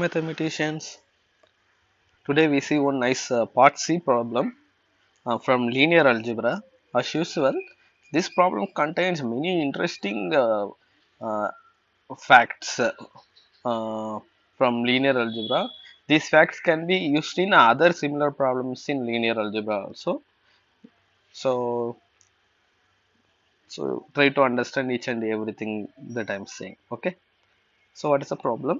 mathematicians. Today we see one nice part C problem from linear algebra. As usual, this problem contains many interesting uh, facts from linear algebra. These facts can be used in other similar problems in linear algebra also. So, so try to understand each and everything that I am saying. Okay. So what is the problem?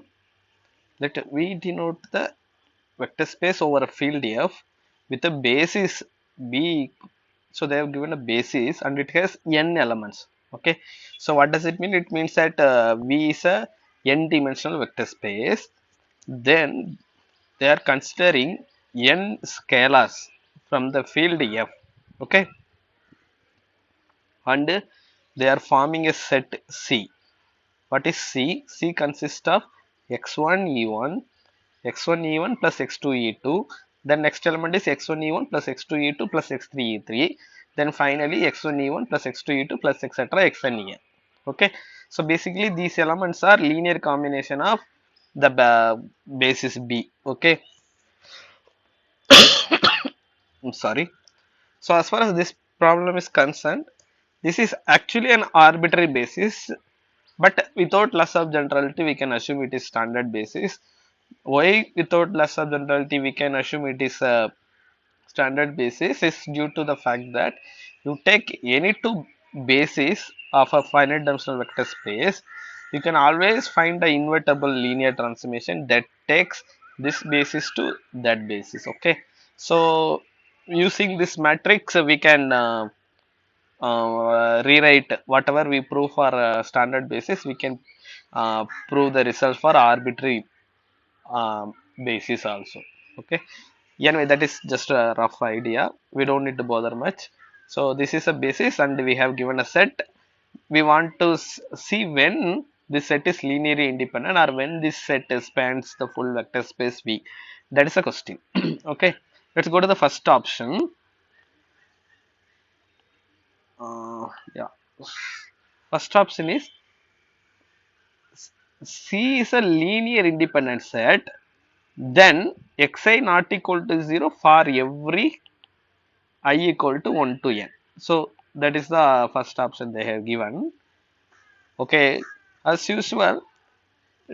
Let we denote the vector space over a field F with a basis B. So they have given a basis and it has n elements. Okay. So what does it mean? It means that V is a n dimensional vector space. Then they are considering n scalars from the field F. Okay. And they are forming a set C. What is C? C consists of x1 e1 x1 e1 plus x2 e2, then next element is x1 e1 plus x2 e2 plus x3 e3, then finally x1 e1 plus x2 e2 plus etc xn en. Okay, so basically these elements are linear combination of the basis B. Okay, I'm sorry. So as far as this problem is concerned, this is actually an arbitrary basis, but without loss of generality we can assume it is standard basis. Why without loss of generality we can assume it is a standard basis is due to the fact that you take any two bases of a finite dimensional vector space, you can always find the invertible linear transformation that takes this basis to that basis. Okay, so using this matrix we can rewrite whatever we prove for standard basis, we can prove the result for arbitrary basis also. Okay, anyway, that is just a rough idea, we don't need to bother much. So this is a basis and we have given a set. We want to see when this set is linearly independent or when this set spans the full vector space V. That is a question. Okay, let's go to the first option. Yeah, first option is C is a linear independent set, then xi not equal to 0 for every I equal to 1 to n. So that is the first option they have given. Okay, as usual,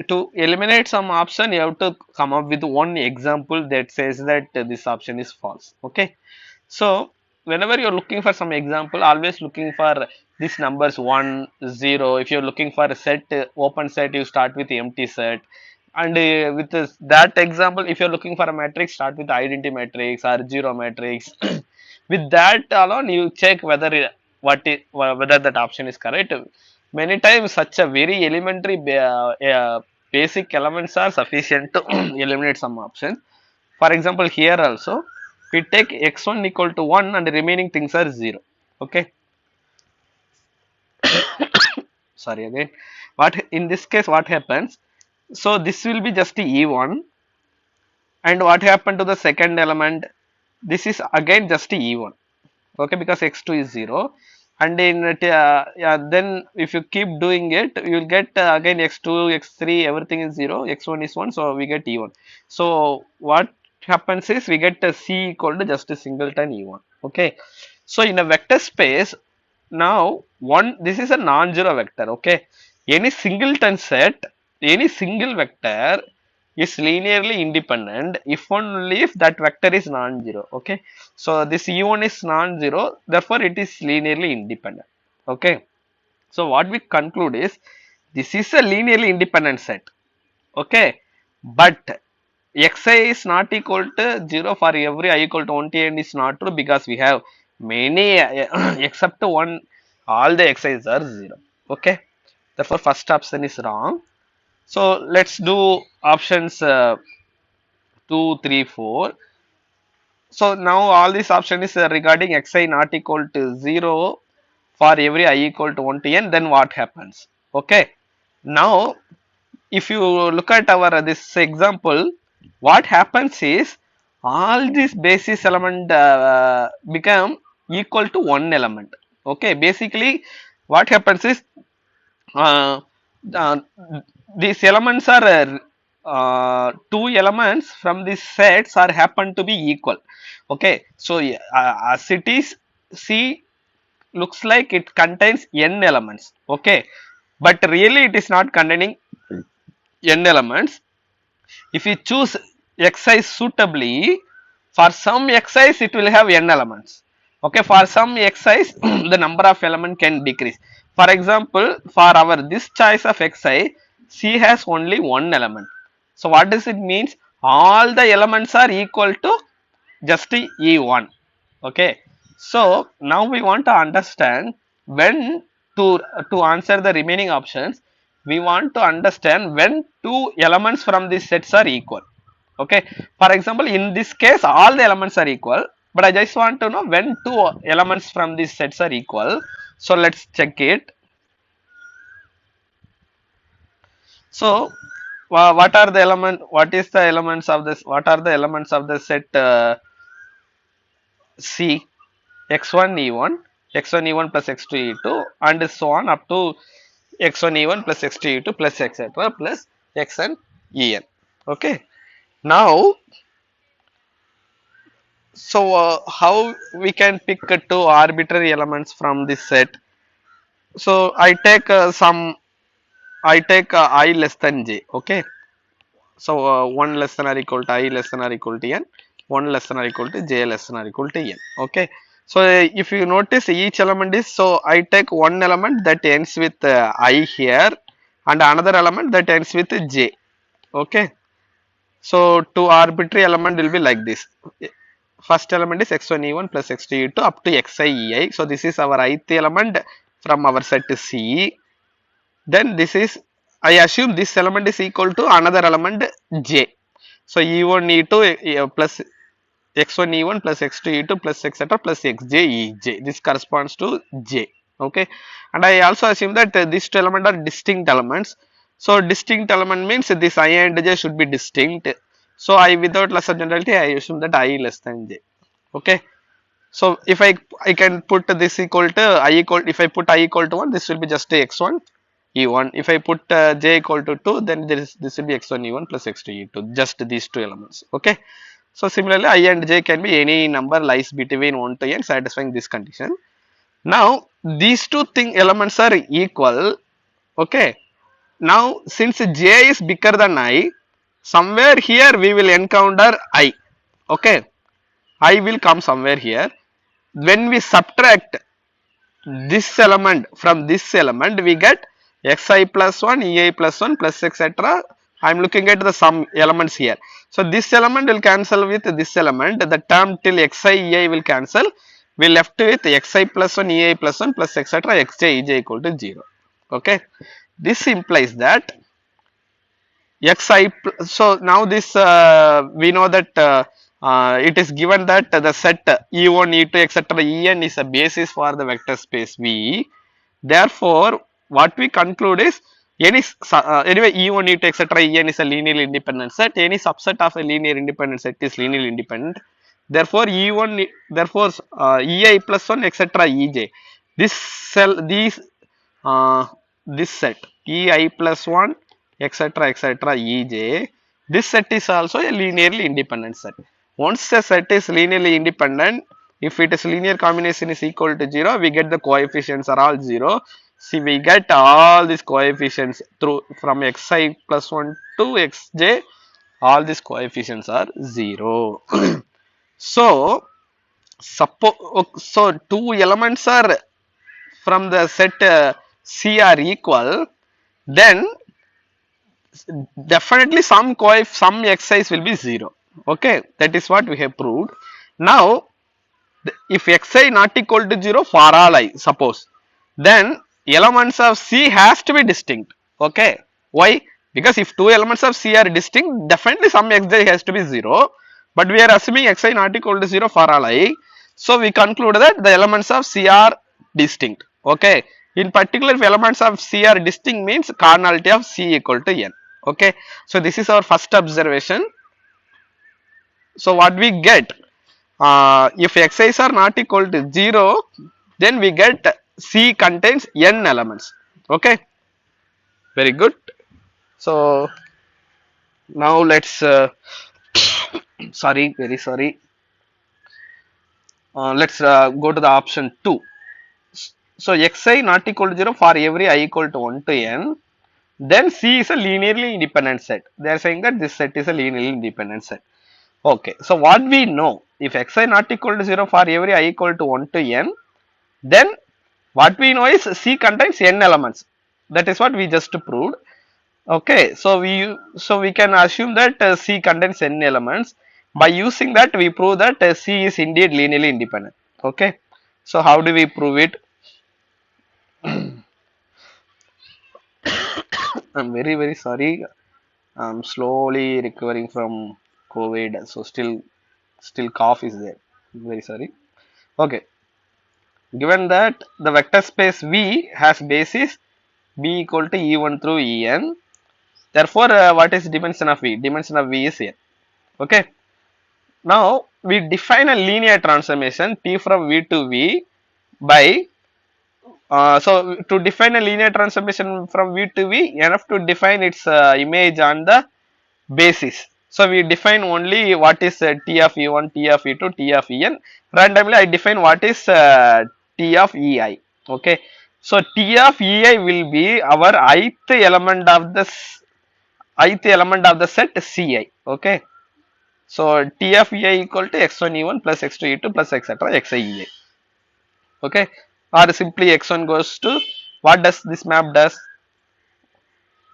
to eliminate some option, you have to come up with one example that says that this option is false. Okay, so whenever you're looking for some example, always looking for these numbers 1, 0. If you're looking for a set, open set, you start with empty set. And with that example, if you're looking for a matrix, start with identity matrix or zero matrix. With that alone, you check whether whether that option is correct. Many times, such a very elementary basic elements are sufficient to eliminate some option. For example, here also we take x1 equal to 1 and the remaining things are 0. Okay, sorry again. What in this case what happens? So this will be just e1, and what happened to the second element? This is again just e1. Okay, because x2 is 0, and in yeah, then if you keep doing it, you will get again x2 x3 everything is 0, x1 is 1, so we get e1. So what happens is we get a c equal to just a singleton e1. Okay, so in a vector space, now one, this is a non-zero vector. Okay, any singleton set, any single vector is linearly independent if only if that vector is non-zero. Okay, so this e1 is non-zero, therefore it is linearly independent. Okay, so what we conclude is this is a linearly independent set. Okay, but xi is not equal to 0 for every I equal to 1 is not true, because we have many except one, all the xi's are 0. Okay, therefore first option is wrong. So let's do options 2, 3, 4. So now all this option is regarding xi not equal to 0 for every I equal to 1 to n, then what happens? Okay, now if you look at our this example, what happens is all these basis element become equal to one element. Okay, basically what happens is uh, uh, these elements are two elements from these sets are happen to be equal. Okay, so as it is, C looks like it contains n elements. Okay, but really it is not containing n elements. If you choose xi suitably, for some xi's it will have n elements. Okay, for some xi's the number of element can decrease. For example, for our this choice of xi, C has only one element. So what does it means? All the elements are equal to just E1. Okay, so now we want to understand when to answer the remaining options, we want to understand when two elements from these sets are equal. Okay, for example, in this case all the elements are equal, but I just want to know when two elements from these sets are equal. So let's check it. So what are the element, what is the elements of this, what are the elements of the set C? X1 E1, X1 E1 plus X2 E2, and so on up to X1 E1 plus X2 E2 plus etc plus Xn En. Okay, now so how we can pick two arbitrary elements from this set? So I take I take I less than j. Okay, so 1 less than or equal to I less than or equal to n, 1 less than or equal to j less than or equal to n. Okay, so if you notice each element is, so I take one element that ends with I here and another element that ends with j. Okay, so two arbitrary element will be like this. First element is x1 e1 plus x2 e2 up to xi ei. So this is our ith element from our set C. Then this is, I assume this element is equal to another element j. So e1 e2 plus x1 e1 plus x2 e2 plus etc plus xj ej. This corresponds to j. Okay, and I also assume that these two elements are distinct elements. So distinct element means this I and j should be distinct. So I, without lesser generality, I assume that I less than j. Okay, so if I can put this equal to I equal, if I put I equal to 1, this will be just x1 e1. If I put j equal to 2, then this will be x1 e1 plus x2 e2, just these two elements. Okay, so similarly I and j can be any number lies between 1 to n satisfying this condition. Now these two elements are equal. Okay, now since j is bigger than I, somewhere here we will encounter I. Okay, I will come somewhere here. When we subtract this element from this element, we get xi plus 1, ei plus 1 plus etc. I am looking at the sum elements here. So this element will cancel with this element. The term till xi ei will cancel. We left with xi plus 1, ei plus 1 plus etc. xj ej equal to 0. Okay, this implies that xi. So now this we know that it is given that the set e1 e2 etc en is a basis for the vector space V. Therefore what we conclude is any anyway e1 e2 etc en is a linearly independent set. Any subset of a linear independent set is linearly independent. Therefore e1, therefore ei plus 1 etc ej, this cell, these this set ei plus 1 etc etc ej, this set is also a linearly independent set. Once a set is linearly independent, if it is linear combination is equal to 0, we get the coefficients are all 0. See, we get all these coefficients through from xi plus 1 to xj, all these coefficients are 0. So suppose, so two elements are from the set C are equal, then definitely some xi's will be 0. Okay, that is what we have proved. Now if xi not equal to 0 for all I, suppose, then elements of C has to be distinct. Okay, why? Because if two elements of C are distinct, definitely some xj has to be 0, but we are assuming xi not equal to 0 for all I. So we conclude that the elements of C are distinct. Okay, in particular if elements of C are distinct means cardinality of C equal to n. Okay, so this is our first observation. So what we get, if xi's are not equal to 0, then we get C contains n elements. Okay, very good. So Now let's sorry, very sorry. Let's go to the option 2. So xi not equal to 0 for every I equal to 1 to n, then C is a linearly independent set. They are saying that this set is a linearly independent set. Okay, so what we know, if xi not equal to 0 for every I equal to 1 to n, then what we know is C contains n elements. That is what we just proved. Okay, so we can assume that C contains n elements. By using that, we prove that C is indeed linearly independent. Okay, so how do we prove it? I'm very very sorry. I'm slowly recovering from COVID, so still cough is there. Very sorry. Okay, given that the vector space V has basis B equal to E1 through En, therefore what is dimension of V? Dimension of V is here. Okay. Now we define a linear transformation T from V to V by so to define a linear transformation from V to V, enough to define its image on the basis. So we define only what is T of E1, T of E2, T of En. Randomly I define what is T of Ei. Okay. So T of Ei will be our ith element of the set Ci. Okay. So T of Ei equal to x1 E1 plus x2 E2 plus etc. Xi. Okay. Or simply x1 goes to, what does this map does?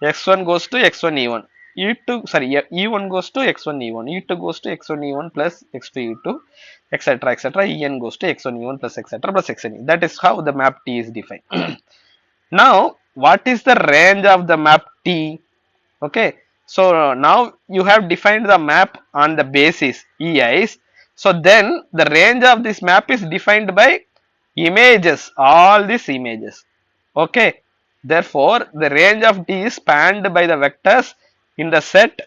X1 goes to x1 E1. E2, sorry, E1 goes to x1 E1. E2 goes to x1 E1 plus x2 E2, etc. etc. En goes to x1 E1 plus etc. plus xn. That is how the map T is defined. Now, what is the range of the map T? Okay, so now you have defined the map on the basis Ei's. So then the range of this map is defined by images, all these images. Okay, therefore the range of T is spanned by the vectors in the set.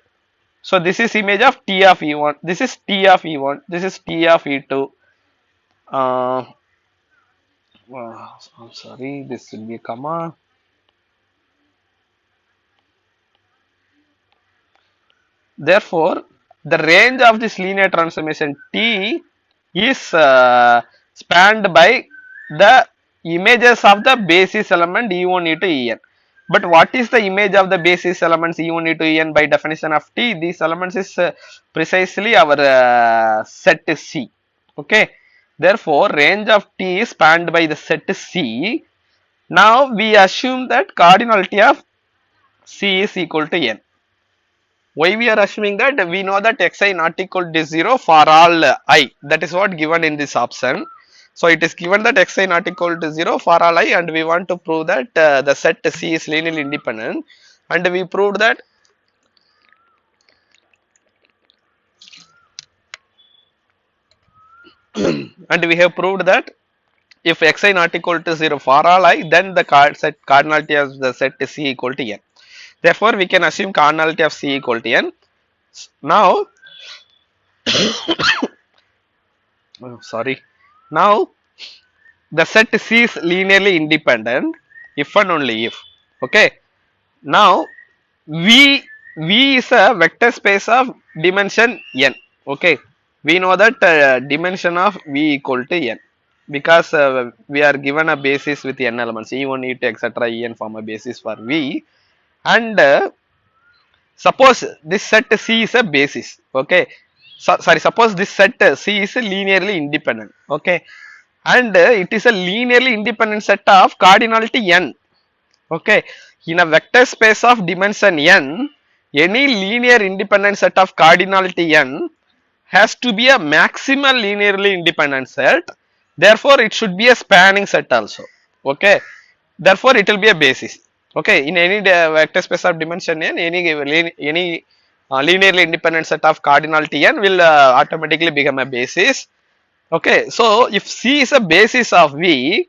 So this is image of T of E1, this is T of E1, this is T of E2. I'm sorry, this will be a comma. Therefore, the range of this linear transformation T is spanned by the images of the basis element E1, E2, En. But what is the image of the basis elements E1, E2, En by definition of T? These elements is precisely our set C. Okay. Therefore, range of T is spanned by the set C. Now, we assume that cardinality of C is equal to N. Why we are assuming that? We know that xi not equal to 0 for all I. That is what given in this option. So it is given that xi not equal to 0 for all I, and we want to prove that the set C is linearly independent, and we proved that and we have proved that if xi not equal to 0 for all I, then the cardinality of the set C equal to n. Therefore we can assume cardinality of C equal to n. Now sorry, now the set C is linearly independent if and only if. Okay. Now V is a vector space of dimension n. Okay. We know that dimension of V equal to n because we are given a basis with n elements E1, E2, etc. En form a basis for V, and suppose this set C is a basis. Okay. So, sorry, suppose this set C is linearly independent. Okay, and it is a linearly independent set of cardinality n. Okay, in a vector space of dimension n, any linear independent set of cardinality n has to be a maximal linearly independent set. Therefore it should be a spanning set also. Okay, therefore it will be a basis. Okay, in any vector space of dimension n, any linearly independent set of cardinality n will automatically become a basis. Okay, so if C is a basis of V,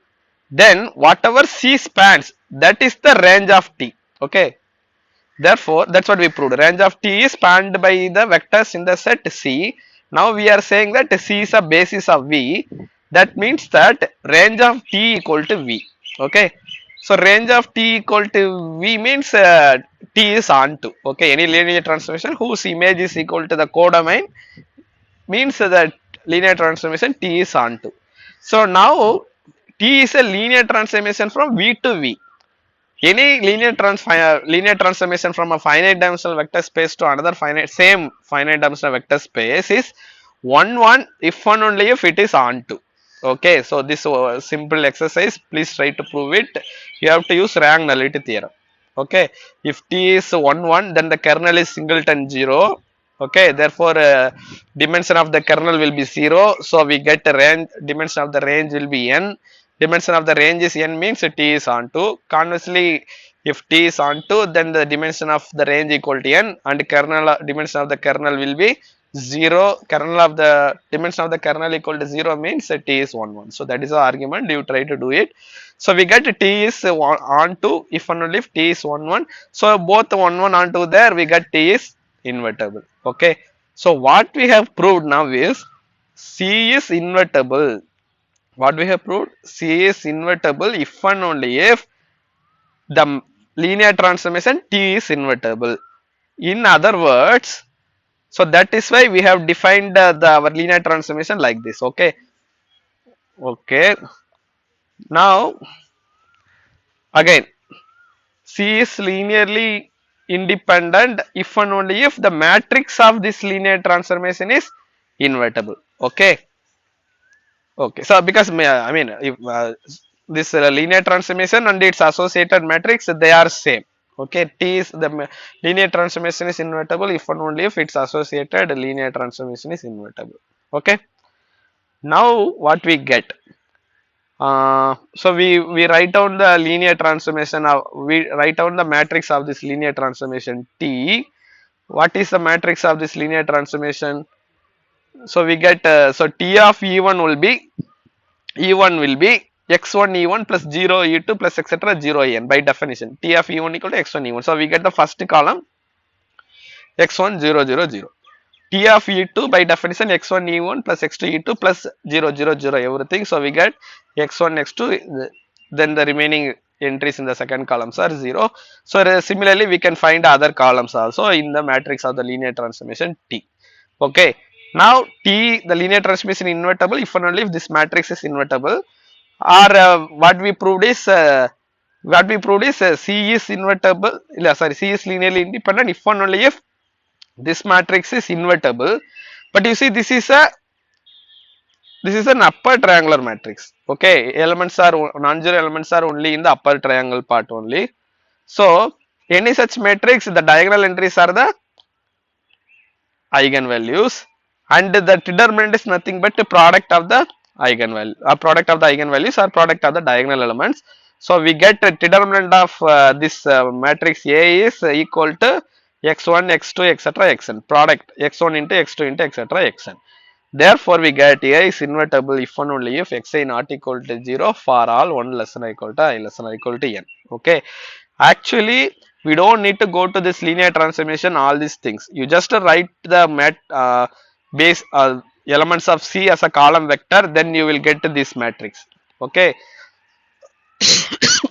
then whatever C spans, that is the range of T. Okay, therefore that's what we proved. Range of T is spanned by the vectors in the set C. Now we are saying that C is a basis of V. That means that range of T equal to V. Okay, so range of T equal to V means T is onto. Okay, any linear transformation whose image is equal to the codomain means that linear transformation T is onto. So now T is a linear transformation from V to V. Any linear transformation from a finite dimensional vector space to another finite dimensional vector space is 1 if and only if it is onto. Okay, so this simple exercise, please try to prove it. You have to use rank nullity theorem. Okay, if T is 1 then the kernel is singleton 0. Okay, therefore dimension of the kernel will be 0, so we get a range, dimension of the range will be n. Dimension of the range is n means T is onto. Conversely, if T is onto, then the dimension of the range equal to n, and kernel dimension of the kernel will be 0. Kernel of the dimension of the kernel equal to 0 means T is 1 so that is the argument. You try to do it. So we get T is onto if and only if T is 1 so both 1 onto there, we get T is invertible. Okay, so what we have proved now is C is invertible. What we have proved, C is invertible if and only if the linear transformation T is invertible. In other words, so that is why we have defined our linear transformation like this. Okay, okay. Now again, C is linearly independent if and only if the matrix of this linear transformation is invertible. Okay, okay. So because I mean, if this linear transformation and its associated matrix, they are same. Okay, T is the linear transformation is invertible if and only if its associated linear transformation is invertible. Okay, now what we get, so we write down the linear transformation of, we write down the matrix of this linear transformation T. What is the matrix of this linear transformation? So we get so T of E1 will be x1 E1 plus 0 E2 plus etc 0 En by definition. T of E1 equal to x1 E1. So we get the first column x1 0 0 0. T of E2 by definition x1 E1 plus x2 E2 plus 0 0 0 everything. So we get x1 x2, then the remaining entries in the second columns are 0. So similarly we can find other columns also in the matrix of the linear transformation T. Okay, now T, the linear transformation invertible if and only if this matrix is invertible, or what we proved is C is invertible, sorry, C is linearly independent if and only if this matrix is invertible. But you see, this is an upper triangular matrix. Okay, elements are non-zero elements are only in the upper triangle part only. So any such matrix, the diagonal entries are the eigenvalues, and the determinant is nothing but a product of the eigenvalue, a product of the eigenvalues or product of the diagonal elements. So we get a determinant of this matrix A is equal to x1 x2 etc xn, product x1 into x2 into etc xn. Therefore we get A is invertible if and only if xi not equal to 0 for all 1 less than or equal to I less than or equal to n. Okay, actually we don't need to go to this linear transformation, all these things. You just write the base elements of C as a column vector, then you will get this matrix. Okay,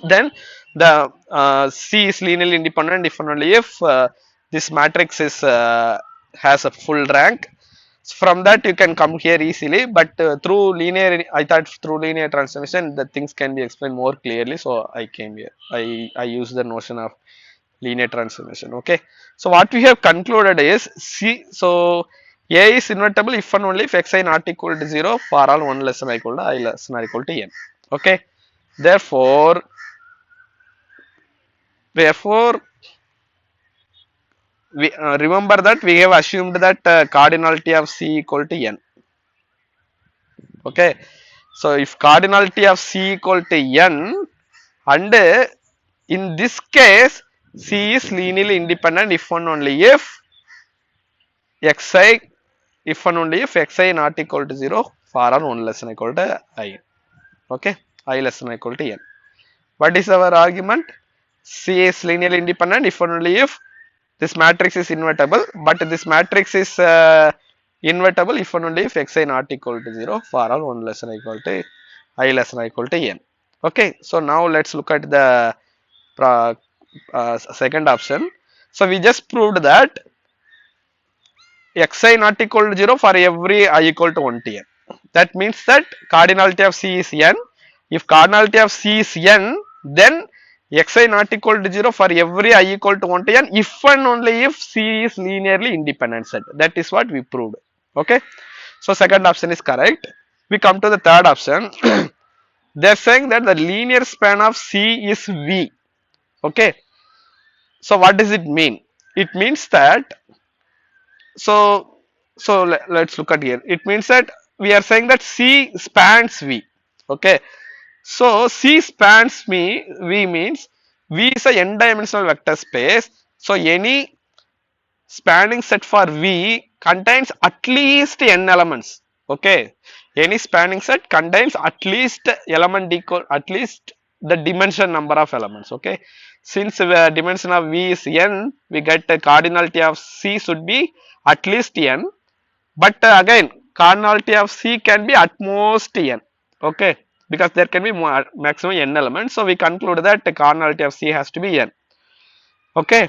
then the C is linearly independent if and only if this matrix is has a full rank. From that you can come here easily, but through linear, I thought through linear transformation the things can be explained more clearly, so I came here. I use the notion of linear transformation. Okay, so what we have concluded is C, so A is invertible if and only if xi not equal to 0 for all 1 less than or equal to I less than or equal to n. Okay, therefore we remember that we have assumed that cardinality of C equal to n. Okay, so if cardinality of C equal to n, and in this case C is linearly independent if and only if xi, if and only if xi not equal to 0 for all 1 less than or equal to I. Okay, I less than or equal to n. What is our argument? C is linearly independent if and only if this matrix is invertible, but this matrix is invertible if and only if xi not equal to 0 for all 1 less than or equal to I less than or equal to n. Okay, so now let's look at the second option. So we just proved that xi not equal to 0 for every I equal to 1 to n. That means that cardinality of C is n. If cardinality of C is n, then xi not equal to 0 for every I equal to 1 to n if and only if C is linearly independent set. That is what we proved. Okay. So second option is correct. We come to the third option. They are saying that the linear span of C is V. Okay. So what does it mean? It means that so let's look at here. It means that we are saying that C spans V. Okay. So C spans V means V is a n dimensional vector space. So any spanning set for V contains at least n elements. Okay. Any spanning set contains at least at least the dimension number of elements. Okay. Since the dimension of V is n, we get the cardinality of C should be at least n. But again, cardinality of C can be at most n. Okay. Because there can be maximum n elements. So we conclude that the cardinality of C has to be n. Okay.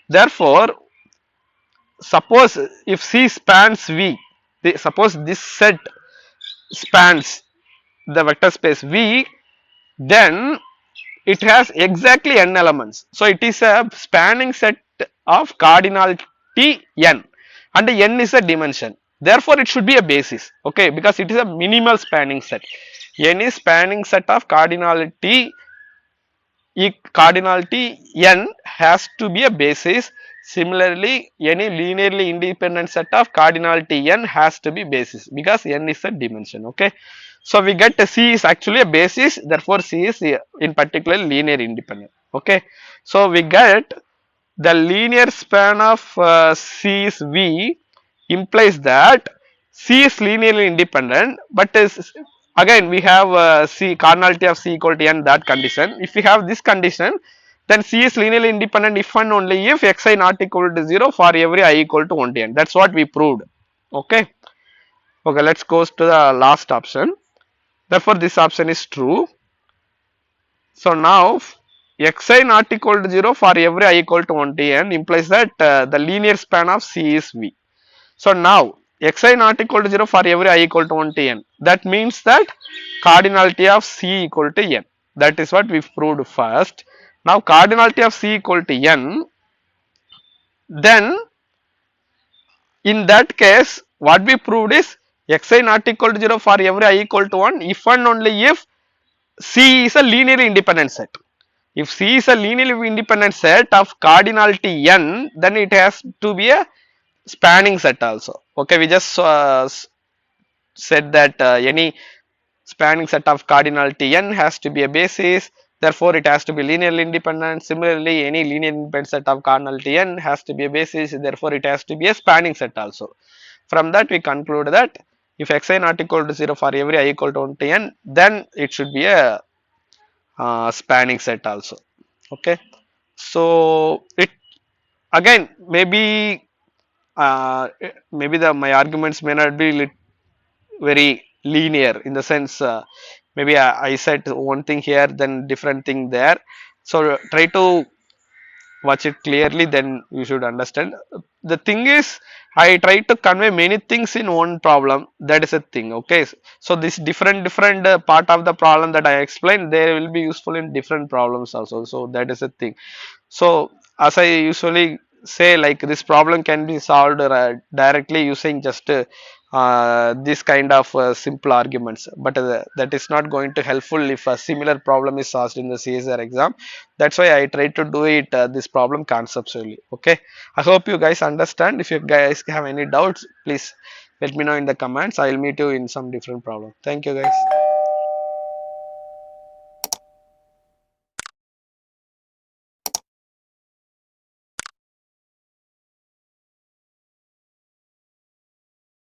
Therefore, suppose if C spans V, suppose this set spans the vector space V, then it has exactly n elements. So it is a spanning set of cardinality n, and n is a dimension. Therefore, it should be a basis. Okay, because it is a minimal spanning set. Any spanning set of cardinality n has to be a basis. Similarly, any linearly independent set of cardinality n has to be basis because n is a dimension. Okay, so we get C is actually a basis. Therefore, C is in particular linear independent. Okay, so we get the linear span of C is V implies that C is linearly independent, but is again we have C cardinality of C equal to n, that condition. If we have this condition, then C is linearly independent if and only if xi not equal to 0 for every I equal to 1 to n. That's what we proved. Okay. Okay, let's go to the last option. Therefore, this option is true. So now xi not equal to 0 for every I equal to 1 to n implies that the linear span of C is V. So now xi not equal to 0 for every I equal to 1 to n. That means that cardinality of C equal to n. That is what we proved first. Now cardinality of C equal to n, then in that case what we proved is xi not equal to 0 for every I equal to 1 if and only if C is a linearly independent set. If C is a linearly independent set of cardinality n, then it has to be a spanning set also. Okay, we just said that any spanning set of cardinality n has to be a basis. Therefore, it has to be linearly independent. Similarly, any linear independent set of cardinality n has to be a basis. Therefore, it has to be a spanning set also. From that, we conclude that if xi not equal to 0 for every I equal to 1 to n, then it should be a spanning set also. Okay, so it again maybe the my arguments may not be very linear in the sense maybe I said one thing here then different thing there, so try to watch it clearly, then you should understand. The thing is I try to convey many things in one problem, that is a thing. Okay, so this different part of the problem that I explained, they will be useful in different problems also, so that is a thing. So as I usually say, like this problem can be solved directly using just this kind of simple arguments, but that is not going to helpful if a similar problem is asked in the CSR exam. That's why I try to do it this problem conceptually. Okay, I hope you guys understand. If you guys have any doubts, please let me know in the comments. I will meet you in some different problem. Thank you guys.